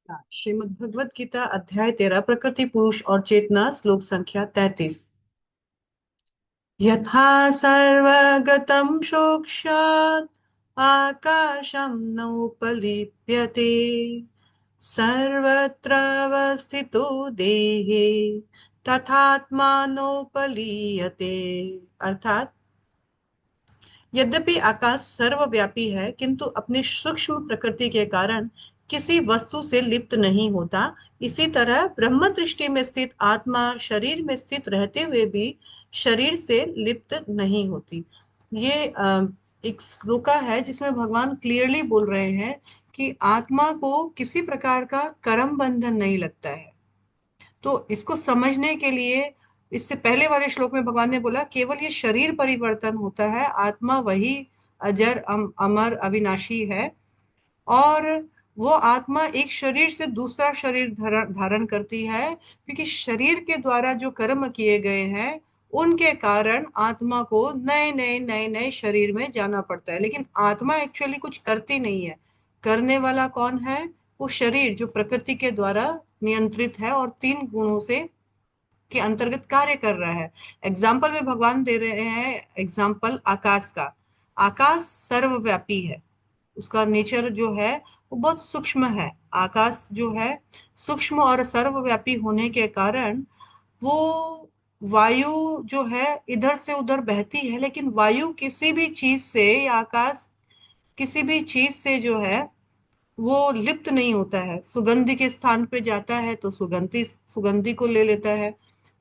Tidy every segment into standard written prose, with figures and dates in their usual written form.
श्रीमद् भगवत गीता अध्याय 13 प्रकृति पुरुष और चेतना श्लोक संख्या 33। यथा सर्वगतं शोक्ष्यात् आकाशं नोपलिप्यते सर्वत्र अवस्थितो देहे तथात्मानोपलीयते। अर्थात यद्यपि आकाश सर्वव्यापी है किंतु अपनी सूक्ष्म प्रकृति के कारण किसी वस्तु से लिप्त नहीं होता। इसी तरह ब्रह्म दृष्टि में स्थित आत्मा शरीर में स्थित रहते हुए भी शरीर से लिप्त नहीं होती। ये एक श्लोका है जिसमें भगवान क्लियरली बोल रहे हैं कि आत्मा को किसी प्रकार का कर्म बंधन नहीं लगता है। तो इसको समझने के लिए इससे पहले वाले श्लोक में भगवान ने बोला केवल ये शरीर परिवर्तन होता है, आत्मा वही अजर अमर अविनाशी है। और वो आत्मा एक शरीर से दूसरा शरीर धारण करती है क्योंकि शरीर के द्वारा जो कर्म किए गए हैं उनके कारण आत्मा को नए नए नए नए शरीर में जाना पड़ता है। लेकिन आत्मा एक्चुअली कुछ करती नहीं है। करने वाला कौन है? वो शरीर जो प्रकृति के द्वारा नियंत्रित है और तीन गुणों से के अंतर्गत कार्य कर रहा है। एग्जाम्पल में भगवान दे रहे हैं एग्जाम्पल आकाश का। आकाश सर्वव्यापी है, उसका नेचर जो है वो बहुत सूक्ष्म है। आकाश जो है सूक्ष्म और सर्वव्यापी होने के कारण वो वायु जो है इधर से उधर बहती है, लेकिन वायु किसी भी चीज से या आकाश किसी भी चीज से जो है वो लिप्त नहीं होता है। सुगंधि के स्थान पे जाता है तो सुगंधि सुगंधि को ले लेता है,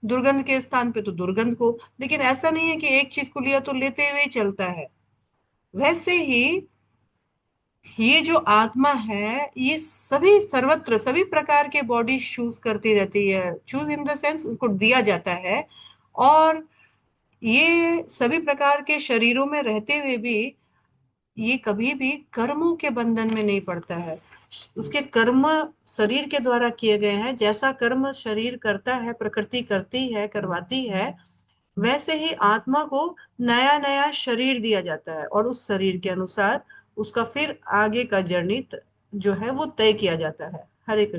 दुर्गंध के स्थान पे तो दुर्गंध को। लेकिन ऐसा नहीं है कि एक चीज को लिया तो लेते हुए ही चलता है। वैसे ही ये जो आत्मा है ये सभी सर्वत्र सभी प्रकार के बॉडी चूज करती रहती है। चूज इन द सेंस उसको दिया जाता है। और ये सभी प्रकार के शरीरों में रहते हुए भी ये कभी भी कर्मों के बंधन में नहीं पड़ता है। उसके कर्म शरीर के द्वारा किए गए हैं। जैसा कर्म शरीर करता है, प्रकृति करती है, करवाती है, वैसे ही आत्मा को नया नया शरीर दिया जाता है और उस शरीर के अनुसार उसका फिर आगे का जर्नी जो है वो तय किया जाता है। हरे कृष्ण।